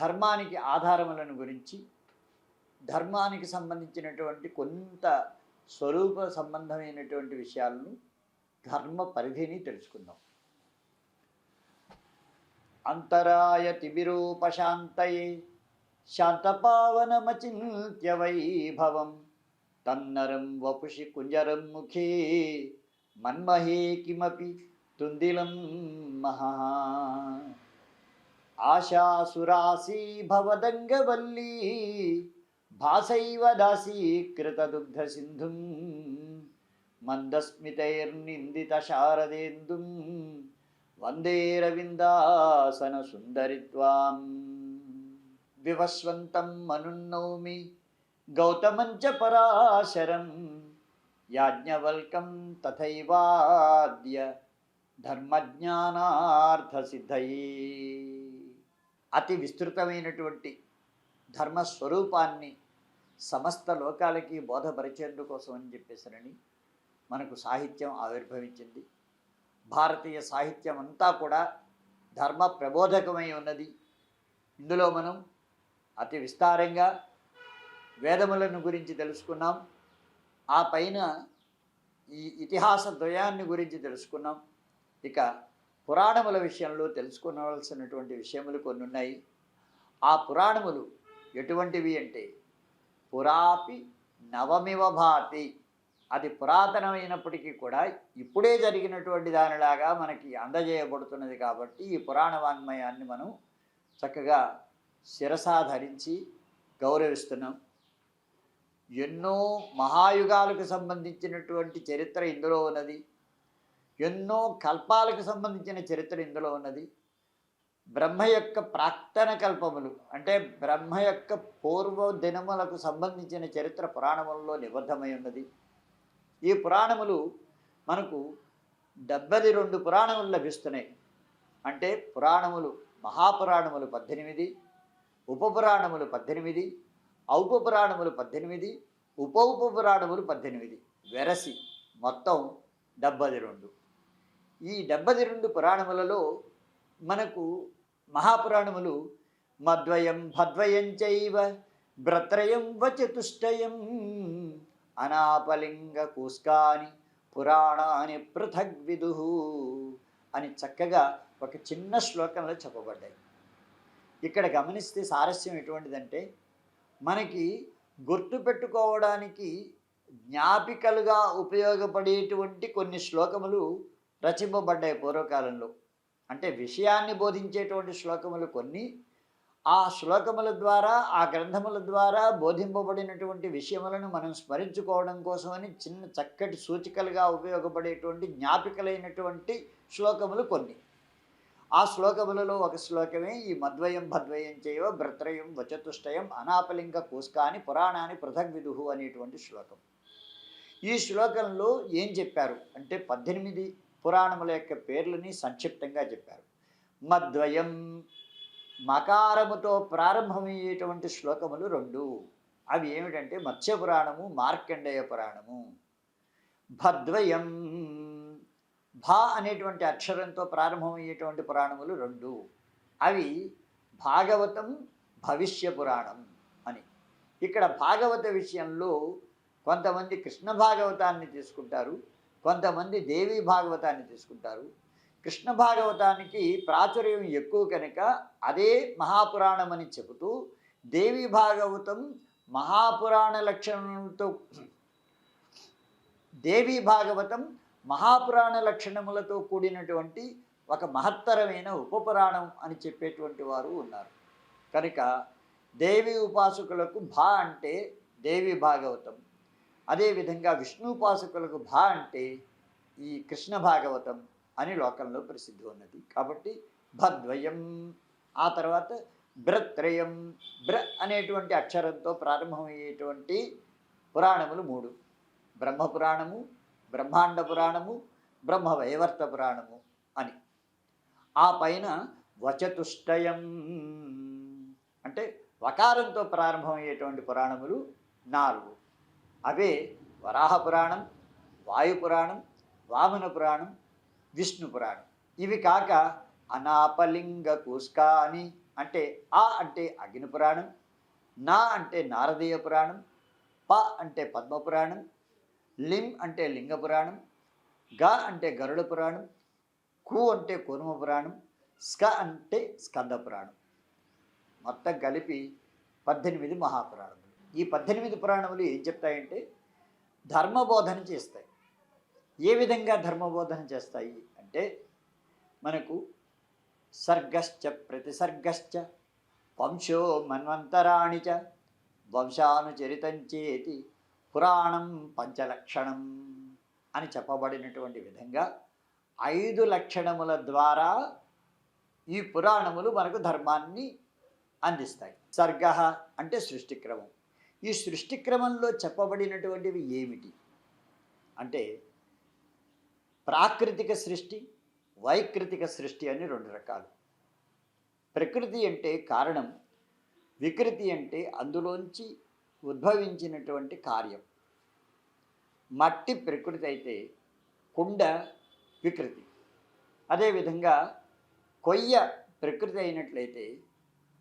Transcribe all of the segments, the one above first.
ధర్మానికి ఆధారములను గురించి, ధర్మానికి సంబంధించినటువంటి కొంత స్వరూప సంబంధమైనటువంటి విషయాలను, ధర్మ పరిధిని తెలుసుకుందాం. అంతరాయ తిబిరూపశాంతయే శాంతపావనమచింత్య వైభవం తన్నరం వపుషి కుంజరం ముఖే మన్మహే కిమపి తుందిలం మహా ఆశాసురాసీ భవదంగవల్లీ భాసైవ దాసీకృతదుగ్ధ సింధుం మందస్మితైర్నిందిత శారదేందుం వందే రవిందాసన సుందరిత్వాం వివస్వంతం మనున్నౌమి గౌతమంచ పరాశరం యాజ్ఞవల్కం తథైవాద్య ధర్మజ్ఞానార్థసిద్ధయే. అతి విస్తృతమైనటువంటి ధర్మస్వరూపాన్ని సమస్త లోకాలకి బోధపరిచేందుకోసం అని చెప్పేసరని మనకు సాహిత్యం ఆవిర్భవించింది. భారతీయ సాహిత్యం అంతా కూడా ధర్మ ప్రబోధకమై ఉన్నది. ఇందులో మనం అతి విస్తారంగా వేదములను గురించి తెలుసుకున్నాం. ఆ పైన ఈ ఇతిహాస ద్వయాన్ని గురించి తెలుసుకున్నాం. ఇక పురాణముల విషయంలో తెలుసుకోవలసినటువంటి విషయములు కొన్ని ఉన్నాయి. ఆ పురాణములు ఎటువంటివి అంటే పురాపి నవమివ భాతి, అది పురాతనమైనప్పటికీ కూడా ఇప్పుడే జరిగినటువంటి దానిలాగా మనకి అందజేయబడుతున్నది. కాబట్టి ఈ పురాణ వాంగ్మయాన్ని మనం చక్కగా శిరసాధరించి గౌరవిస్తున్నాం. ఎన్నో మహాయుగాలకు సంబంధించినటువంటి చరిత్ర ఇందులో ఉన్నది. ఎన్నో కల్పాలకు సంబంధించిన చరిత్ర ఇందులో ఉన్నది. బ్రహ్మ యొక్క ప్రాక్తన కల్పములు అంటే బ్రహ్మ యొక్క పూర్వ దినములకు సంబంధించిన చరిత్ర పురాణములలో నిబద్ధమై ఉన్నది. ఈ పురాణములు మనకు 72 పురాణములు లభిస్తున్నాయి. అంటే పురాణములు మహాపురాణములు 18, ఉపపురాణములు 18, ఔపపురాణములు 18, ఉపపురాణములు 18, వెరసి మొత్తం 72. ఈ 72 పురాణములలో మనకు మహాపురాణములు మద్వయం భద్వయం చైవ భ్రత్రయం వచతుష్టయం అనాపలింగ కూస్కాని పురాణాని పృథగ్విదుః అని చక్కగా ఒక చిన్న శ్లోకంలో చెప్పబడ్డాయి. ఇక్కడ గమనిస్తే సారస్యం ఎటువంటిదంటే మనకి గుర్తుపెట్టుకోవడానికి జ్ఞాపికలుగా ఉపయోగపడేటువంటి కొన్ని శ్లోకములు రచింపబడ్డాయి పూర్వకాలంలో. అంటే విషయాన్ని బోధించేటువంటి శ్లోకములు కొన్ని, ఆ శ్లోకముల ద్వారా ఆ గ్రంథముల ద్వారా బోధింపబడినటువంటి విషయములను మనం స్మరించుకోవడం కోసమని చిన్న చక్కటి సూచికలుగా ఉపయోగపడేటువంటి జ్ఞాపికలైనటువంటి శ్లోకములు కొన్ని. ఆ శ్లోకములలో ఒక శ్లోకమే ఈ మద్వయం భద్వయం చేయవ భ్రత్రయం వచతుష్టయం అనాపలింగ కూస్కాని పురాణాన్ని పృథగ్విదుః అనేటువంటి శ్లోకం. ఈ శ్లోకంలో ఏం చెప్పారు అంటే 18 పురాణముల యొక్క పేర్లని సంక్షిప్తంగా చెప్పారు. మద్వయం మకారముతో ప్రారంభమయ్యేటువంటి శ్లోకములు 2. అవి ఏమిటంటే మత్స్యపురాణము, మార్కండేయ పురాణము. భద్వయం భా అనేటువంటి అక్షరంతో ప్రారంభమయ్యేటువంటి పురాణములు 2. అవి భాగవతం, భవిష్య పురాణం అని. ఇక్కడ భాగవత విషయంలో కొంతమంది కృష్ణ భాగవతాన్ని తీసుకుంటారు, కొంతమంది దేవీ భాగవతాన్ని తీసుకుంటారు. కృష్ణ భాగవతానికి ప్రాచుర్యం ఎక్కువ కనుక అదే మహాపురాణం అని చెబుతూ, దేవీ భాగవతం మహాపురాణ లక్షణంతో దేవీ భాగవతం మహాపురాణ లక్షణములతో కూడినటువంటి ఒక మహత్తరమైన ఉపపురాణం అని చెప్పేటువంటి వారు ఉన్నారు. కనుక దేవి ఉపాసకులకు భా అంటే దేవి భాగవతం, అదేవిధంగా విష్ణు ఉపాసకులకు భా అంటే ఈ కృష్ణ భాగవతం అని లోకంలో ప్రసిద్ధి ఉన్నది. కాబట్టి భద్వయం. ఆ తర్వాత భ్రత్రయం, బ్ర అనేటువంటి అక్షరంతో ప్రారంభమయ్యేటువంటి పురాణములు 3: బ్రహ్మపురాణము, బ్రహ్మాండ పురాణము, బ్రహ్మవైవర్త పురాణము అని. ఆ పైన వచతుష్టయం అంటే వకారంతో ప్రారంభమయ్యేటువంటి పురాణములు 4. అవే వరాహ పురాణం, వాయుపురాణం, వామన పురాణం, విష్ణు పురాణం. ఇవి కాక అనాపలింగ కూస్కాని అంటే ఆ అంటే అగ్ని పురాణం, నా అంటే నారదీయ పురాణం, ప అంటే పద్మ పురాణం, లిం అంటే లింగ పురాణం, గ అంటే గరుడ పురాణం, కు అంటే కూర్మ పురాణం, స్క అంటే స్కంద పురాణం. మొత్తం కలిపి 18 మహాపురాణములు. ఈ 18 పురాణములు ఏం చెప్తాయంటే ధర్మబోధన చేస్తాయి. ఏ విధంగా ధర్మబోధన చేస్తాయి అంటే మనకు సర్గశ్చ ప్రతిసర్గశ్చ వంశో మన్వంతరాణి చ వంశానుచరితంచేతి పురాణం పంచలక్షణం అని చెప్పబడినటువంటి విధంగా 5 లక్షణముల ద్వారా ఈ పురాణములు మనకు ధర్మాన్ని అందిస్తాయి. సర్గ అంటే సృష్టిక్రమం. ఈ సృష్టిక్రమంలో చెప్పబడినటువంటివి ఏమిటి అంటే ప్రాకృతిక సృష్టి, వైకృతిక సృష్టి అని 2 రకాలు. ప్రకృతి అంటే కారణం, వికృతి అంటే అందులోంచి ఉద్భవించినటువంటి కార్యం. మట్టి ప్రకృతి అయితే కుండ వికృతి. అదేవిధంగా కొయ్య ప్రకృతి అయినట్లయితే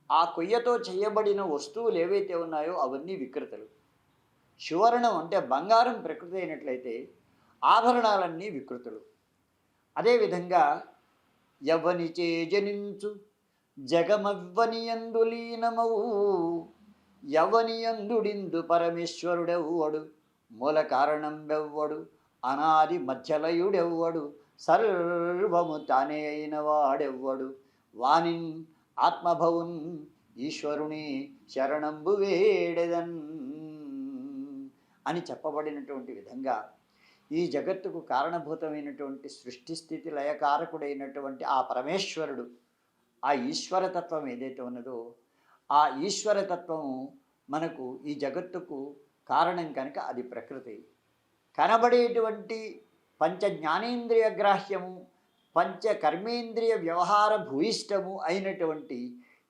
ఆ కొయ్యతో చేయబడిన వస్తువులు ఏవైతే ఉన్నాయో అవన్నీ వికృతులు. సువర్ణం అంటే బంగారం ప్రకృతి అయినట్లయితే ఆభరణాలన్నీ వికృతులు. అదేవిధంగా యవ్వనిచే జనించు జగమవ్వనియందు లీనమవు యవ్వనియందుడిందు పరమేశ్వరుడెవ్వడు మూల కారణం వెవ్వడు అనాది మధ్యలయుడెవ్వడు సర్వము తానే అయిన వాడెవ్వడు వానిన్ ఆత్మభవున్ ఈశ్వరుని శరణంబు వేడెదన్ అని చెప్పబడినటువంటి విధంగా ఈ జగత్తుకు కారణభూతమైనటువంటి సృష్టి స్థితి లయకారకుడైనటువంటి ఆ పరమేశ్వరుడు, ఆ ఈశ్వరతత్వం ఏదైతే ఉన్నదో ఆ ఈశ్వరతత్వం మనకు ఈ జగత్తుకు కారణం కనుక అది ప్రకృతి. కనబడేటువంటి పంచ జ్ఞానేంద్రియ గ్రాహ్యము, పంచ కర్మేంద్రియ వ్యవహార భూయిష్టము అయినటువంటి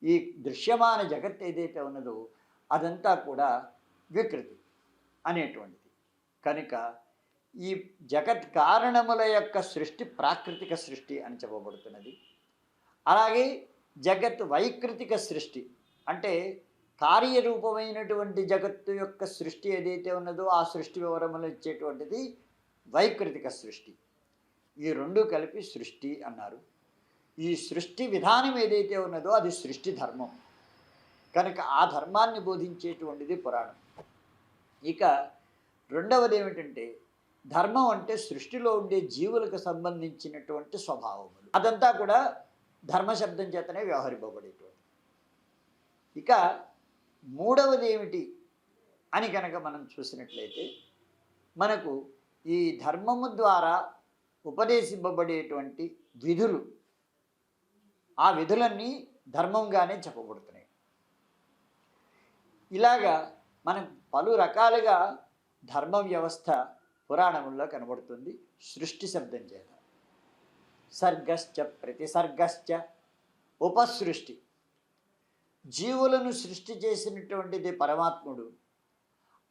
ఈ దృశ్యమాన జగత్ ఏదైతే ఉన్నదో అదంతా కూడా వికృతి అనేటువంటిది. కనుక ఈ జగత్ కారణముల యొక్క సృష్టి ప్రాకృతిక సృష్టి అని చెప్పబడుతున్నది. అలాగే జగత్ వైకృతిక సృష్టి అంటే కార్యరూపమైనటువంటి జగత్తు యొక్క సృష్టి ఏదైతే ఉన్నదో ఆ సృష్టి వివరములు ఇచ్చేటువంటిది వైకృతిక సృష్టి. ఈ 2 కలిపి సృష్టి అన్నారు. ఈ సృష్టి విధానం ఏదైతే ఉన్నదో అది సృష్టి ధర్మం కనుక ఆ ధర్మాన్ని బోధించేటువంటిది పురాణం. ఇక రెండవది ఏమిటంటే ధర్మం అంటే సృష్టిలో ఉండే జీవులకు సంబంధించినటువంటి స్వభావములు. అదంతా కూడా ధర్మశబ్దం చేతనే వ్యవహరింపబడేటువంటి. ఇక మూడవది ఏమిటి అని కనుక మనం చూసినట్లయితే మనకు ఈ ధర్మము ద్వారా ఉపదేశింపబడేటువంటి విధులు, ఆ విధులన్నీ ధర్మంగానే చెప్పబడుతున్నాయి. ఇలాగా మనం పలు రకాలుగా ధర్మ వ్యవస్థ పురాణముల్లో కనబడుతుంది సృష్టి శబ్దం చేత. సర్గశ్చ ప్రతిసర్గశ్చ ఉపసృష్టి. జీవులను సృష్టి చేసినటువంటిది పరమాత్ముడు,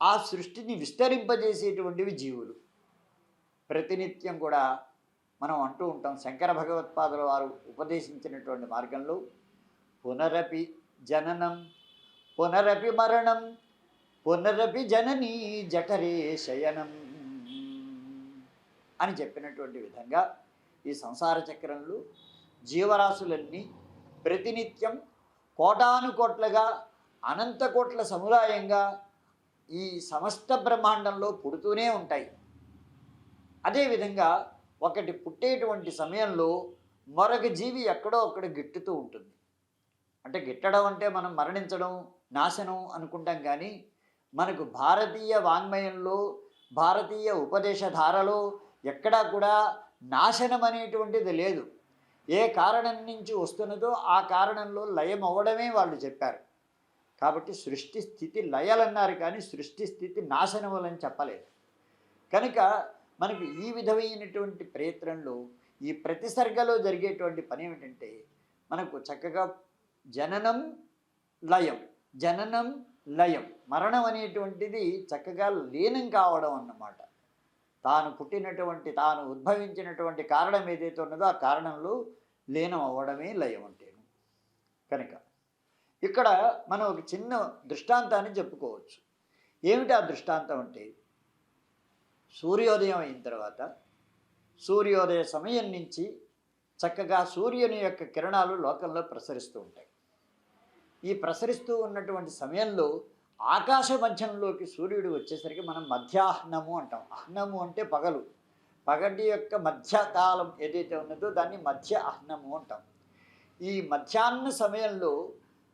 ఆ సృష్టిని విస్తరింపజేసేటువంటివి జీవులు. ప్రతినిత్యం కూడా మనం అంటూ ఉంటాం, శంకర భగవత్పాదుల వారు ఉపదేశించినటువంటి మార్గంలో పునరపి జననం పునరపి మరణం పునరపి జననీ జఠరే శయనం అని చెప్పినటువంటి విధంగా ఈ సంసార చక్రంలో జీవరాశులన్నీ ప్రతినిత్యం కోటానుకోట్లుగా అనంత కోట్ల సముదాయంగా ఈ సమస్త బ్రహ్మాండంలో పుడుతూనే ఉంటాయి. అదేవిధంగా ఒకటి పుట్టేటువంటి సమయంలో మరొక జీవి ఎక్కడో అక్కడ గిట్టుతూ ఉంటుంది. అంటే గిట్టడం అంటే మనం మరణించడం, నాశనం అనుకుంటాం. కానీ మనకు భారతీయ వాంగ్మయంలో, భారతీయ ఉపదేశధారలో ఎక్కడా కూడా నాశనం అనేటువంటిది లేదు. ఏ కారణం నుంచి వస్తున్నదో ఆ కారణంలో లయం అవ్వడమే వాళ్ళు చెప్పారు. కాబట్టి సృష్టి స్థితి లయలన్నారు కానీ సృష్టి స్థితి నాశనములని చెప్పలేదు. కనుక మనకు ఈ విధమైనటువంటి ప్రయత్నంలో ఈ ప్రతిసర్గలో జరిగేటువంటి పని ఏమిటంటే మనకు చక్కగా జననం లయం, జననం లయం, మరణం అనేటువంటిది చక్కగా లీనం కావడం అన్నమాట. తాను పుట్టినటువంటి, తాను ఉద్భవించినటువంటి కారణం ఏదైతే ఉన్నదో ఆ కారణంలో లీనం అవ్వడమే లయం అంటేను. కనుక ఇక్కడ మనం ఒక చిన్న దృష్టాంతాన్ని చెప్పుకోవచ్చు. ఏమిటి ఆ దృష్టాంతం అంటే, సూర్యోదయం అయిన తర్వాత సూర్యోదయ సమయం నుంచి చక్కగా సూర్యుని యొక్క కిరణాలు లోకంలో ప్రసరిస్తూ ఉంటాయి. ఈ ప్రసరిస్తూ ఉన్నటువంటి సమయంలో ఆకాశ మధ్యంలోకి సూర్యుడు వచ్చేసరికి మనం మధ్యాహ్నము అంటాం. అహ్నము అంటే పగలు. పగటి యొక్క మధ్యకాలం ఏదైతే ఉన్నదో దాన్ని మధ్య అహ్నము అంటాం. ఈ మధ్యాహ్న సమయంలో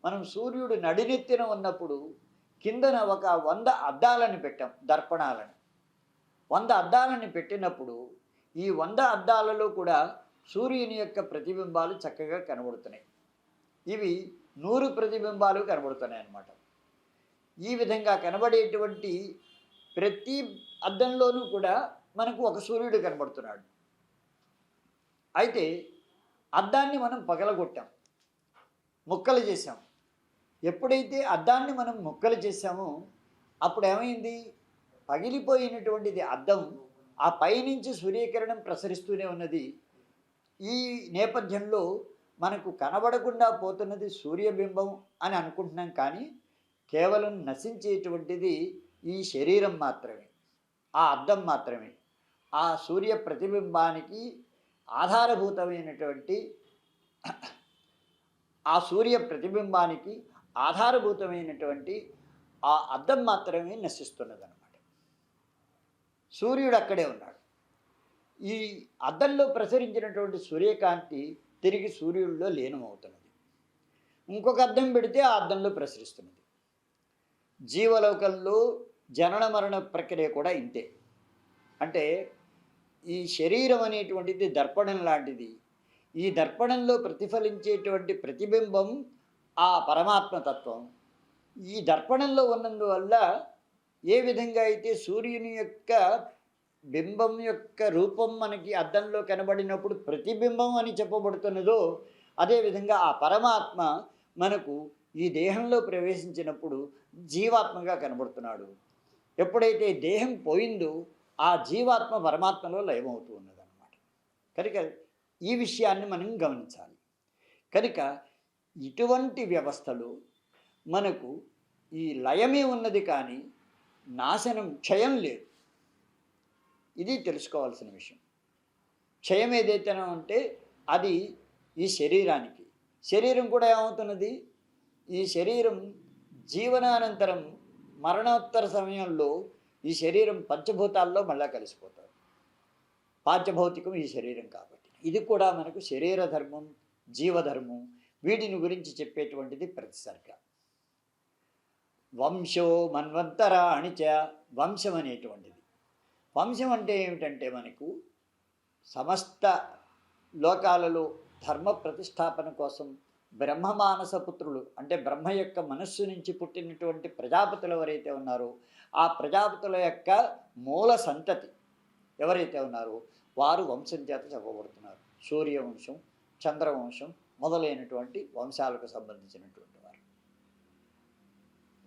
మనం సూర్యుడు నడినెత్తిన ఉన్నప్పుడు కిందన ఒక 100 అద్దాలని పెట్టాం, దర్పణాలని. 100 అద్దాలని పెట్టినప్పుడు ఈ 100 అద్దాలలో కూడా సూర్యుని యొక్క ప్రతిబింబాలు చక్కగా కనబడుతున్నాయి. ఇవి 100 ప్రతిబింబాలు కనబడుతున్నాయి అన్నమాట. ఈ విధంగా కనబడేటువంటి ప్రతి అద్దంలోనూ కూడా మనకు ఒక సూర్యుడు కనబడుతున్నాడు. అయితే అద్దాన్ని మనం పగలగొట్టాం, ముక్కలు చేసాం. ఎప్పుడైతే అద్దాన్ని మనం ముక్కలు చేసామో అప్పుడు ఏమైంది, పగిలిపోయినటువంటిది అద్దం, ఆ పైనుంచి సూర్యకిరణం ప్రసరిస్తూనే ఉన్నది. ఈ నేపథ్యంలో మనకు కనబడకుండా పోతున్నది సూర్యబింబం అని అనుకుంటున్నాం, కానీ కేవలం నశించేటువంటిది ఈ శరీరం మాత్రమే, ఆ అద్దం మాత్రమే. ఆ సూర్య ప్రతిబింబానికి ఆధారభూతమైనటువంటి ఆ సూర్య ప్రతిబింబానికి ఆధారభూతమైనటువంటి ఆ అద్దం మాత్రమే నశిస్తున్నదన్నమాట. సూర్యుడు అక్కడే ఉన్నాడు. ఈ అద్దంలో ప్రసరించినటువంటి సూర్యకాంతి తిరిగి సూర్యుడిలో లీనమవుతున్నది. ఇంకొక అద్దం పెడితే ఆ అద్దంలో ప్రసరిస్తున్నది. జీవలోకంలో జనన మరణ ప్రక్రియ కూడా ఇంతే. అంటే ఈ శరీరం అనేటువంటిది దర్పణం లాంటిది. ఈ దర్పణంలో ప్రతిఫలించేటువంటి ప్రతిబింబం ఆ పరమాత్మతత్వం. ఈ దర్పణంలో ఉన్నందువల్ల ఏ విధంగా అయితే సూర్యుని యొక్క బింబం యొక్క రూపం మనకి అద్దంలో కనబడినప్పుడు ప్రతిబింబం అని చెప్పబడుతున్నదో, అదేవిధంగా ఆ పరమాత్మ మనకు ఈ దేహంలో ప్రవేశించినప్పుడు జీవాత్మగా కనబడుతున్నాడు. ఎప్పుడైతే దేహం పోయిందో ఆ జీవాత్మ పరమాత్మలో లయమవుతూ ఉన్నదన్నమాట. కనుక ఈ విషయాన్ని మనం గమనించాలి. కనుక ఇటువంటి వ్యవస్థలో మనకు ఈ లయమే ఉన్నది, కానీ నాశనం, క్షయం లేదు. ఇది తెలుసుకోవాల్సిన విషయం. క్షయం ఏదైతేనో ఉంటే అది ఈ శరీరానికి. శరీరం కూడా ఏమవుతున్నది, ఈ శరీరం జీవనానంతరం మరణోత్తర సమయంలో ఈ శరీరం పంచభూతాల్లో మళ్ళా కలిసిపోతారు. పాంచభౌతికం ఈ శరీరం కాబట్టి. ఇది కూడా మనకు శరీర ధర్మం, జీవధర్మం, వీటిని గురించి చెప్పేటువంటిది ప్రతిసర్గ. వంశో మన్వంతరాణి చ, వంశం అనేటువంటిది. వంశం అంటే ఏమిటంటే మనకు సమస్త లోకాలలో ధర్మ ప్రతిష్టాపన కోసం బ్రహ్మమానస పుత్రులు, అంటే బ్రహ్మ యొక్క మనస్సు నుంచి పుట్టినటువంటి ప్రజాపతులు ఎవరైతే ఉన్నారో ఆ ప్రజాపతుల యొక్క మూల సంతతి ఎవరైతే ఉన్నారో వారు వంశం చేత చెప్పబడుతున్నారు. సూర్యవంశం, చంద్రవంశం మొదలైనటువంటి వంశాలకు సంబంధించినటువంటి వారు.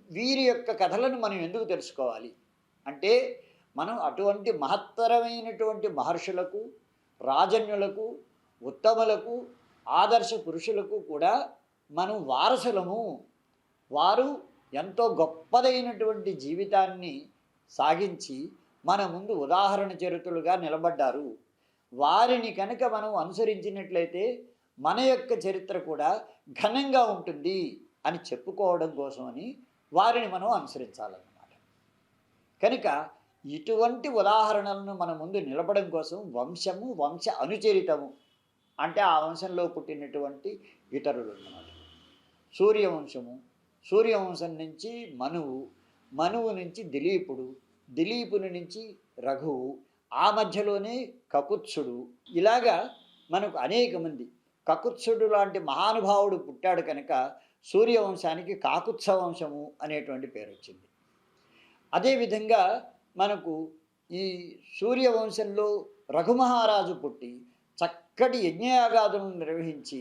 వీరి యొక్క కథలను మనం ఎందుకు తెలుసుకోవాలి అంటే, మనం అటువంటి మహత్తరమైనటువంటి మహర్షులకు, రాజన్యులకు, ఉత్తములకు, ఆదర్శ పురుషులకు కూడా మనం వారసులము. వారు ఎంతో గొప్పదైనటువంటి జీవితాన్ని సాగించి మన ముందు ఉదాహరణ చరిత్రలుగా నిలబడ్డారు. వారిని కనుక మనం అనుసరించినట్లయితే మన యొక్క చరిత్ర కూడా ఘనంగా ఉంటుంది అని చెప్పుకోవడం కోసమని వారిని మనం అనుసరించాలన్నమాట. కనుక ఇటువంటి ఉదాహరణలను మన ముందు నిలబడడం కోసం వంశము, వంశ అనుచరితము అంటే ఆ వంశంలో పుట్టినటువంటి ఇతరులు అన్నమాట. సూర్యవంశము, సూర్యవంశం నుంచి మనువు, మనువు నుంచి దిలీపుడు, దిలీపుని నుంచి రఘువు, ఆ మధ్యలోనే కకుత్సుడు. ఇలాగా మనకు అనేక మంది, కకుత్సుడు లాంటి మహానుభావుడు పుట్టాడు కనుక సూర్యవంశానికి కాకుత్స వంశము అనేటువంటి పేరు వచ్చింది. అదేవిధంగా మనకు ఈ సూర్యవంశంలో రఘుమహారాజు పుట్టి చక్కటి యజ్ఞయాగాదులను నిర్వహించి,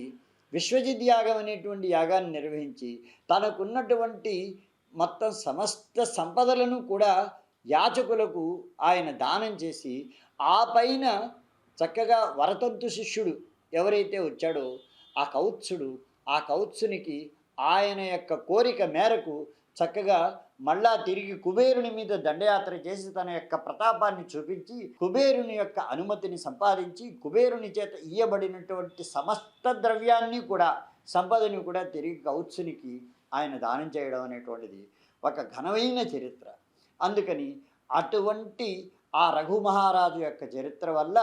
విశ్వజిత్ యాగం అనేటువంటి యాగాన్ని నిర్వహించి తనకున్నటువంటి మొత్తం సమస్త సంపదలను కూడా యాచకులకు ఆయన దానం చేసి, ఆ పైన చక్కగా వరతంతు శిష్యుడు ఎవరైతే వచ్చాడో ఆ కౌత్సుడు, ఆ కౌత్సునికి ఆయన యొక్క కోరిక మేరకు చక్కగా మళ్ళా తిరిగి కుబేరుని మీద దండయాత్ర చేసి తన యొక్క ప్రతాపాన్ని చూపించి కుబేరుని యొక్క అనుమతిని సంపాదించి కుబేరుని చేత ఇయ్యబడినటువంటి సమస్త ద్రవ్యాన్ని కూడా సంపదని కూడా తిరిగి కౌత్సునికి ఆయన దానం చేయడం అనేటువంటిది ఒక ఘనమైన చరిత్ర. అందుకని అటువంటి ఆ రఘు మహారాజు యొక్క చరిత్ర వల్ల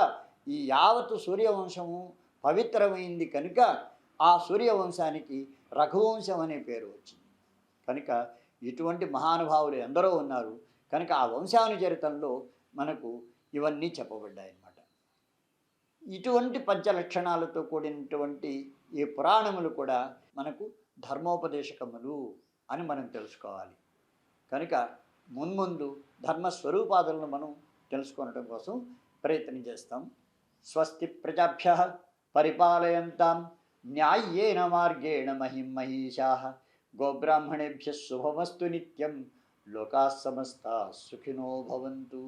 ఈ యావత్తు సూర్యవంశము పవిత్రమైంది కనుక ఆ సూర్యవంశానికి రఘువంశం అనే పేరు వచ్చింది. కనుక ఇటువంటి మహానుభావులు ఎందరో ఉన్నారు కనుక ఆ వంశానుచరితంలో మనకు ఇవన్నీ చెప్పబడ్డాయన్నమాట. ఇటువంటి పంచలక్షణాలతో కూడినటువంటి ఈ పురాణములు కూడా మనకు ధర్మోపదేశకములు అని మనం తెలుసుకోవాలి. కనుక మున్ముందు ధర్మస్వరూపాదులను మనం తెలుసుకోవడం కోసం ప్రయత్నం చేస్తాం. స్వస్తి ప్రజాభ్యః పరిపాలయంతాం న్యాయ్యేన మార్గేణ మహిం మహీషాః గోబ్రాహ్మణేభ్యः శుభమస్తు నిత్యం లోకాః సమస్తాః సుఖినో భవంతు.